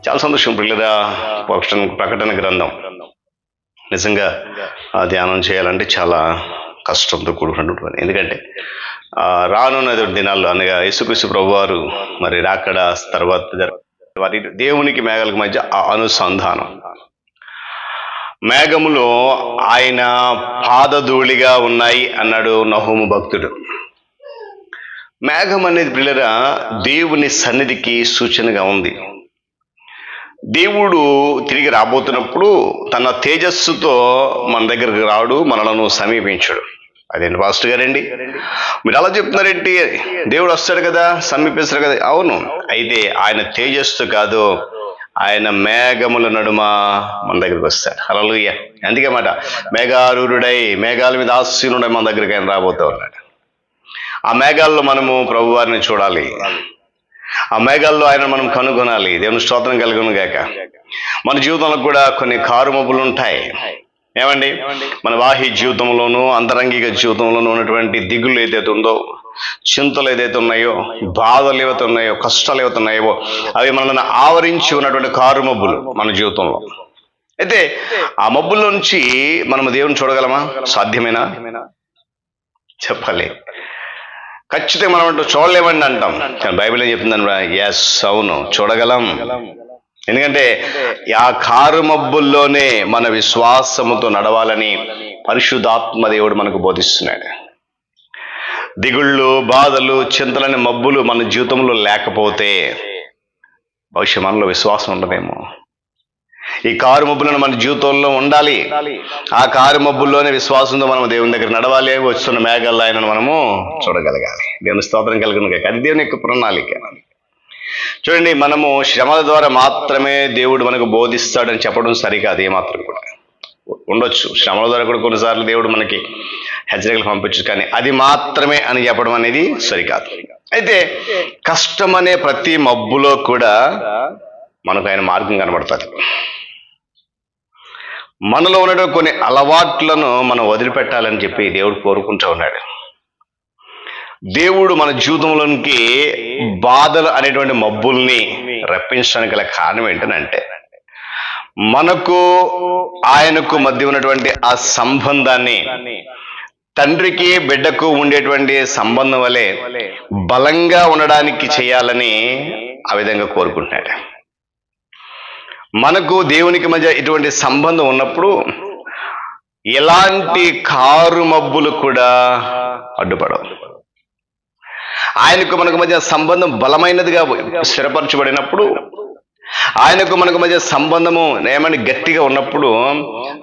చాలా సంతోషం పిల్లరా. ప్రకటన గ్రంథం నిజంగా ధ్యానం చేయాలంటే చాలా కష్టంతో కూడుకున్నటువంటి పని. ఎందుకంటే రానున్న దినాల్లో అనగా యేసుక్రీస్తు ప్రభువారు మరి రాకడ తర్వాత వారి దేవునికి మేఘాలకు మధ్య ఆ అనుసంధానం. మేఘములో ఆయన పాదధూళిగా ఉన్నాయి అన్నాడు నహూము భక్తుడు. మేఘం అనేది పిల్లరా దేవుని సన్నిధికి సూచనగా ఉంది. దేవుడు తిరిగి రాబోతున్నప్పుడు తన తేజస్సుతో మన దగ్గరకు రాడు, మనలను సమీపించడు. అదేంటి పాస్టర్ గారండి మీరు అలా చెప్తున్నారేంటి? దేవుడు వస్తాడు కదా, సమీపిస్తాడు కదా. అవును, అయితే ఆయన తేజస్సు కాదు, ఆయన మేఘముల నడుమ మన దగ్గరికి వస్తాడు. హల్లెలూయా. అందుకే మాట మేఘారూరుడై మేఘాల మీద ఆసీనుడై మన దగ్గరికి ఆయన రాబోతూ ఉన్నాడు. ఆ మేఘాల్లో మనము ప్రభువారిని చూడాలి, ఆ మేఘాల్లో ఆయన మనం కనుగొనాలి. దేవుని స్తోత్రం కలుగును గాక. మన జీవితంలో కూడా కొన్ని కారు మబ్బులు ఉంటాయి. ఏమండి, మన బాహ్య జీవితంలోనూ అంతరంగిక జీవితంలోనూ ఉన్నటువంటి దిగులు ఏదైతే ఉందో, చింతలు ఏదైతే ఉన్నాయో, బాధలు ఏవైతే ఉన్నాయో, కష్టాలు ఏవైతే ఉన్నాయో, అవి మనల్ని ఆవరించి ఉన్నటువంటి కారు మబ్బులు మన జీవితంలో. అయితే ఆ మబ్బుల నుంచి మనం దేవుని చూడగలమా? సాధ్యమేనా? చెప్పాలి. ఖచ్చితంగా మనం అంటూ చూడలేమండి అంటాం, కానీ బైబిల్ ఏం చెప్తుందని ఎస్, అవును, చూడగలం. ఎందుకంటే ఆ కారు మబ్బుల్లోనే మన విశ్వాసముతో నడవాలని పరిశుద్ధాత్మ దేవుడు మనకు బోధిస్తున్నాడు. దిగుళ్ళు, బాధలు, చింతలని మబ్బులు మన జీవితంలో లేకపోతే బహుశా మనలో విశ్వాసం ఉండదేమో. ఈ కారు మబ్బులను మన జీవితంలో ఉండాలి. ఆ కారు మబ్బుల్లోనే విశ్వాసంతో మనం దేవుని దగ్గర నడవాలి. వస్తున్న మేఘాల్లో ఆయనను మనము చూడగలగాలి. దేవుని స్తోత్రం కలుగును గాక. అది దేవుని యొక్క ప్రణాళిక. చూడండి, మనము శ్రమల ద్వారా మాత్రమే దేవుడు మనకు బోధిస్తాడని చెప్పడం సరికాదు. ఏమాత్రం కూడా ఉండొచ్చు, శ్రమల ద్వారా కూడా కొన్నిసార్లు దేవుడు మనకి హెచ్చరికలు పంపించు, కానీ అది మాత్రమే అని చెప్పడం అనేది సరికాదు. అయితే కష్టం అనే ప్రతి మబ్బులో కూడా మనకు ఆయన మార్గం కనబడుతుంది. మనలో ఉన్నటువంటి కొన్ని అలవాట్లను మనం వదిలిపెట్టాలని చెప్పి దేవుడు కోరుకుంటూ ఉన్నాడు. దేవుడు మన జీవితంలోనికి బాధలు అనేటువంటి మబ్బుల్ని రప్పించడానికి గల కారణం ఏంటంటే మనకు ఆయనకు మధ్య ఉన్నటువంటి ఆ సంబంధాన్ని తండ్రికి బిడ్డకు ఉండేటువంటి సంబంధం వలె బలంగా ఉండడానికి చేయాలని ఆ విధంగా కోరుకుంటున్నాడు. మనకు దేవునికి మధ్య ఇటువంటి సంబంధం ఉన్నప్పుడు ఎలాంటి కారు మబ్బులు కూడా అడ్డుపడవు. ఆయనకు మనకు మధ్య సంబంధం బలమైనదిగా స్థిరపరచబడినప్పుడు, ఆయనకు మనకు మధ్య సంబంధము ఏమని గట్టిగా ఉన్నప్పుడు,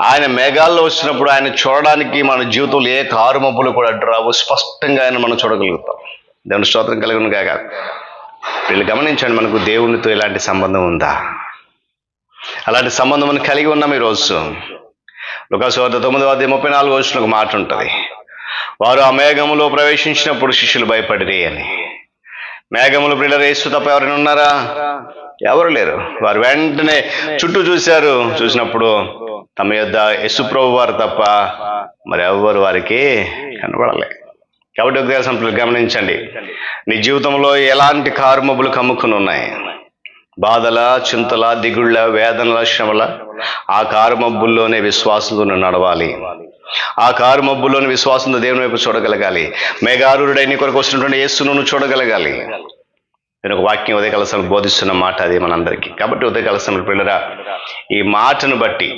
ఆయన మేఘాల్లో వచ్చినప్పుడు ఆయన చూడడానికి మన జీవితంలో ఏ కారు మబ్బులు కూడా అడ్డు రావు. స్పష్టంగా ఆయన మనం చూడగలుగుతాం. దేవుని స్తోత్రం కలుగును గాక. వీళ్ళు గమనించండి, మనకు దేవునితో ఇలాంటి సంబంధం ఉందా? అలాంటి సంబంధం మనం కలిగి ఉన్నాం. ఈరోజు లూకాసు వార్త 9:34 ఒక మాట ఉంటుంది. వారు ఆ మేఘములో ప్రవేశించినప్పుడు శిష్యులు భయపడిరి అని. మేఘములు పిల్లలు యేసు తప్ప ఎవరైనా ఉన్నారా? ఎవరు లేరు. వారు వెంటనే చుట్టూ చూశారు. చూసినప్పుడు తమ యొద్ద యేసు ప్రభు వారు తప్ప మరి ఎవరు వారికి కనబడలే. కాబట్టి ఒక దేశంలో గమనించండి, నీ జీవితంలో ఎలాంటి కారు మబ్బులు కమ్ముకుని ఉన్నాయి? బాధల, చింతల, దిగుళ్ళ, వేదనల, శ్రమల ఆ కారు మబ్బుల్లోనే విశ్వాసంతో నడవాలి. ఆ కారు మబ్బుల్లోని విశ్వాసంతో దేవుని వైపు చూడగలగాలి. మేఘారూరుడై నీ కొరకు వస్తున్నటువంటి యేసును చూడగలగాలి. నేను ఒక వాక్యం ఉదయకాల సమయంలో బోధిస్తున్న మాట అది మనందరికీ. కాబట్టి ఉదయకాల సమయంలో పిల్లరా, ఈ మాటను బట్టి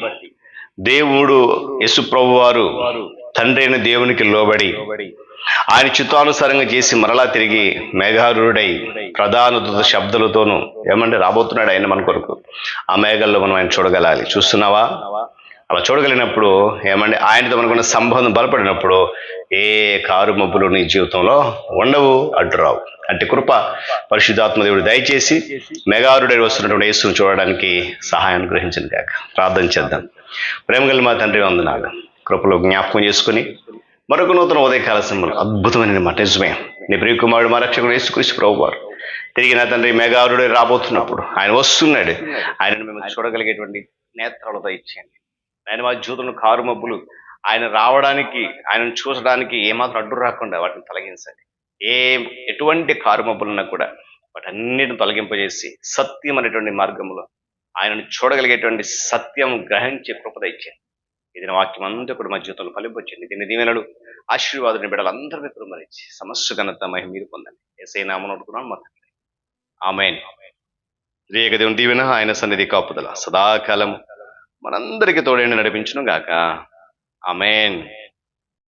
దేవుడు యేసు ప్రభు వారు తండ్రి అయిన దేవునికి లోబడి ఆయన చిత్తానుసారంగా చేసి మరలా తిరిగి మేఘారూరుడై ప్రధాన దూత శబ్దాలతోనూ ఏమంటే రాబోతున్నాడు ఆయన మన కొరకు. ఆ మేఘాల్లో మనం ఆయన చూడగలాలి. చూస్తున్నావా? అలా చూడగలిగినప్పుడు ఏమంటే ఆయనతో మనకున్న సంబంధం బలపడినప్పుడు ఏ కారు మబ్బులు నీ జీవితంలో ఉండవు, అడ్డురావు. అంటే కృప పరిశుద్ధాత్మ దేవుడు దయచేసి మేఘారుడై వస్తున్నటువంటి యేసును చూడడానికి సహాయాన్ని గ్రహించను కాక. ప్రార్థన చేద్దాం. ప్రేమగల మా తండ్రి వందనాలు. కృపలో జ్ఞాపకం చేసుకుని మరొక నూతన ఉదయకాల సమయంలో అద్భుతమైన మాట నిజమే నీ ప్రియకుమారుడు మా రక్షకుడు యేసుక్రీస్తు ప్రభువారు తిరిగి నా తండ్రి మేఘారుడై రాబోతున్నప్పుడు ఆయన వస్తున్నాడు. ఆయనను మేము చూడగలిగేటువంటి నేత్రాలతో ఇచ్చేయండి. ఆయన మా జీవితంలో కారు మబ్బులు ఆయన రావడానికి, ఆయనను చూసడానికి ఏమాత్రం అడ్డు రాకుండా వాటిని తొలగించండి. ఎటువంటి కారు మబ్బులున్నా కూడా వాటన్నిటిని తొలగింపజేసి సత్యం అనేటువంటి మార్గంలో ఆయనను చూడగలిగేటువంటి సత్యం గ్రహించే కృపద ఇచ్చింది. ఇది వాక్యం అంతా కూడా మా జీవితంలో ఫలింపొచ్చింది. దీని దీవెనలు ఆశీర్వాదాన్ని బిడ్డలందరినీ కుటుంబనిచ్చి సమస్త ఘనత మహిమ మీరు పొందండి. యేసయ్య నామమున అడుగుతున్నాను మా తండ్రి. ఆమేన్. త్రియేక దేవుని దీవెన, ఆయన సన్నిధి కాపుదల సదాకాలం మనందరికీ తోడేండి నడిపించును గాక. ఆమేన్.